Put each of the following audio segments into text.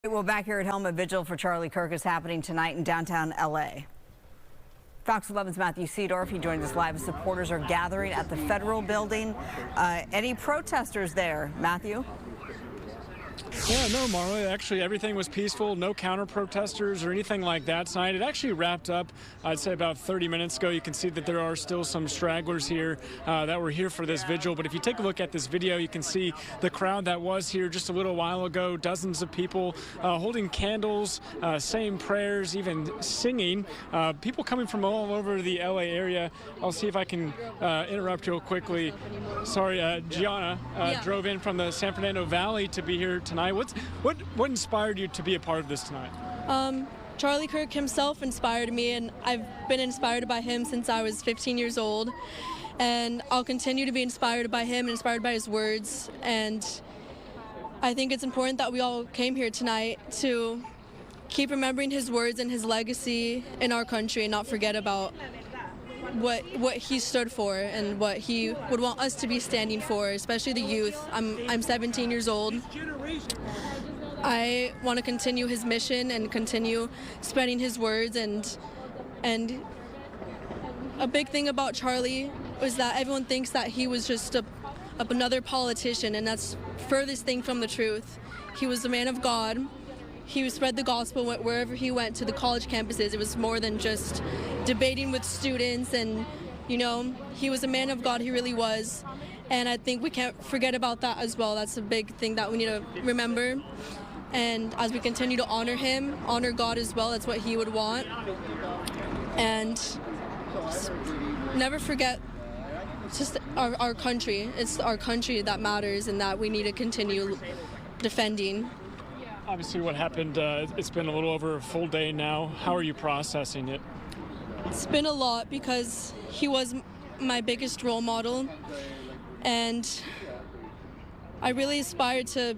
Well, back here at home, a vigil for Charlie Kirk is happening tonight in downtown L.A. Fox 11's Matthew Seedorf, he joins us live as supporters are gathering at the Federal Building. Any protesters there, Matthew? Yeah, no, Marla. Actually, everything was peaceful. No counter-protesters or anything like that tonight. It actually wrapped up, I'd say, about 30 minutes ago. You can see that there are still some stragglers here that were here for this vigil. But if you take a look at this video, you can see the crowd that was here just a little while ago. Dozens of people holding candles, saying prayers, even singing. People coming from all over the LA area. I'll see if I can interrupt real quickly. Sorry, Gianna drove in from the San Fernando Valley to be here tonight. What inspired you to be a part of this tonight? Charlie Kirk himself inspired me, and I've been inspired by him since I was 15 years old, and I'll continue to be inspired by him and inspired by his words. And I think it's important that we all came here tonight to keep remembering his words and his legacy in our country and not forget about what he stood for and what he would want us to be standing for, especially the youth. I'm 17 years old. I want to continue his mission and continue spreading his words, and a big thing about Charlie was that everyone thinks that he was just another politician, and that's furthest thing from the truth. He was a man of God. He spread the gospel wherever he went to the college campuses. It was more than just debating with students, and he was a man of God. He really was. And I think we can't forget about that as well. That's a big thing that we need to remember. And as we continue to honor him, honor God as well, that's what he would want. And never forget just our country. It's our country that matters and that we need to continue defending. Obviously what happened, it's been a little over a full day now. How are you processing it? It's been a lot because he was my biggest role model, and I really aspired to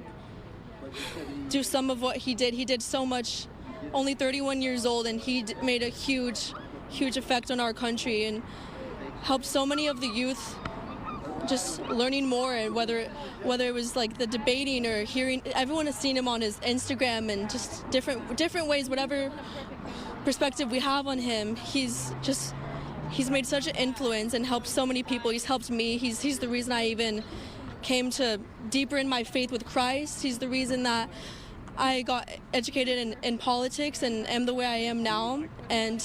do some of what he did. He did so much, only 31 years old, and he made a huge effect on our country and helped so many of the youth just learning more, and whether it was like the debating or hearing. Everyone has seen him on his Instagram and just different ways, whatever perspective we have on him. He's made such an influence and helped so many people. He's helped me. He's the reason I even came to deeper in my faith with Christ. He's the reason that I got educated in politics and am the way I am now, and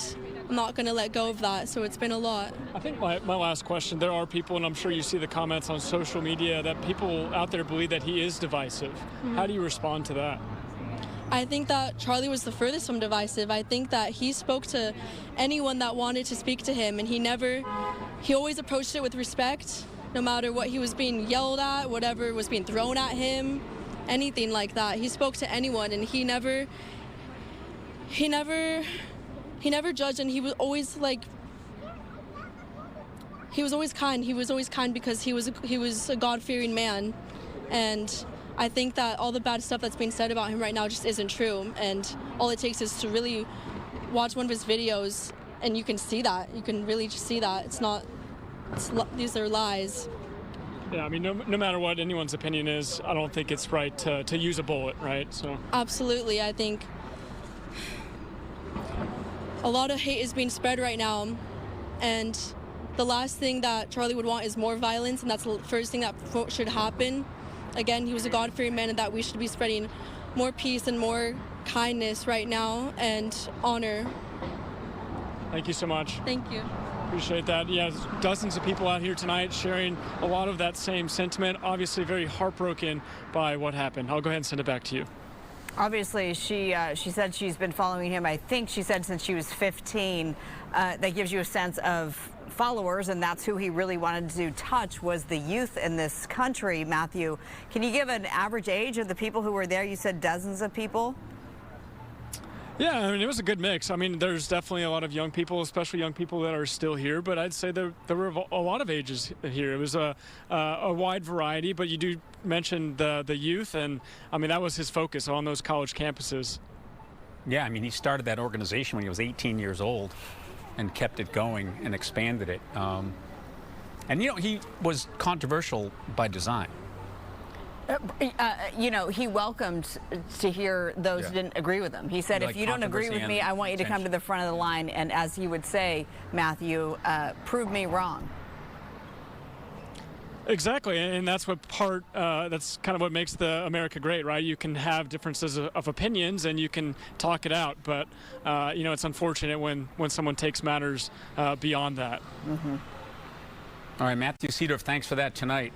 I'm not going to let go of that. So it's been a lot. I think my last question, there are people, and I'm sure you see the comments on social media, that people out there believe that he is divisive. Mm-hmm. How do you respond to that? I think that Charlie was the furthest from divisive. I think that he spoke to anyone that wanted to speak to him, and he always approached it with respect, no matter what he was being yelled at, whatever was being thrown at him, anything like that. He spoke to anyone, and he never judged, and he was always kind. He was always kind because he was a God-fearing man, and I think that all the bad stuff that's being said about him right now just isn't true, and all it takes is to really watch one of his videos, and you can see that. You can really just see that. These are lies. Yeah, I mean, no matter what anyone's opinion is, I don't think it's right to use a bullet, right? So absolutely, I think a lot of hate is being spread right now, and the last thing that Charlie would want is more violence, and that's the first thing that should happen. Again, he was a God-fearing man, and that we should be spreading more peace and more kindness right now and honor. Thank you so much. Thank you. Appreciate that. Yeah, dozens of people out here tonight sharing a lot of that same sentiment. Obviously very heartbroken by what happened. I'll go ahead and send it back to you. Obviously, she said she's been following him, I think she said since she was 15. That gives you a sense of followers, and that's who he really wanted to touch, was the youth in this country. Matthew, can you give an average age of the people who were there? You said dozens of people. Yeah, I mean, it was a good mix. I mean, there's definitely a lot of young people, especially young people that are still here, but I'd say there were a lot of ages here. It was a wide variety, but you do mention the youth, and I mean, that was his focus on those college campuses. Yeah, I mean, he started that organization when he was 18 years old and kept it going and expanded it. And, he was controversial by design. You know, he welcomed to hear those who didn't agree with him. He said, if you don't agree with me, I want you to come to the front of the line and, as he would say, Matthew, prove me wrong. Exactly, and that's that's kind of what makes the America great, right? You can have differences of opinions and you can talk it out, but you know, it's unfortunate when someone takes matters beyond that. All right, Matthew Seedorf, thanks for that tonight.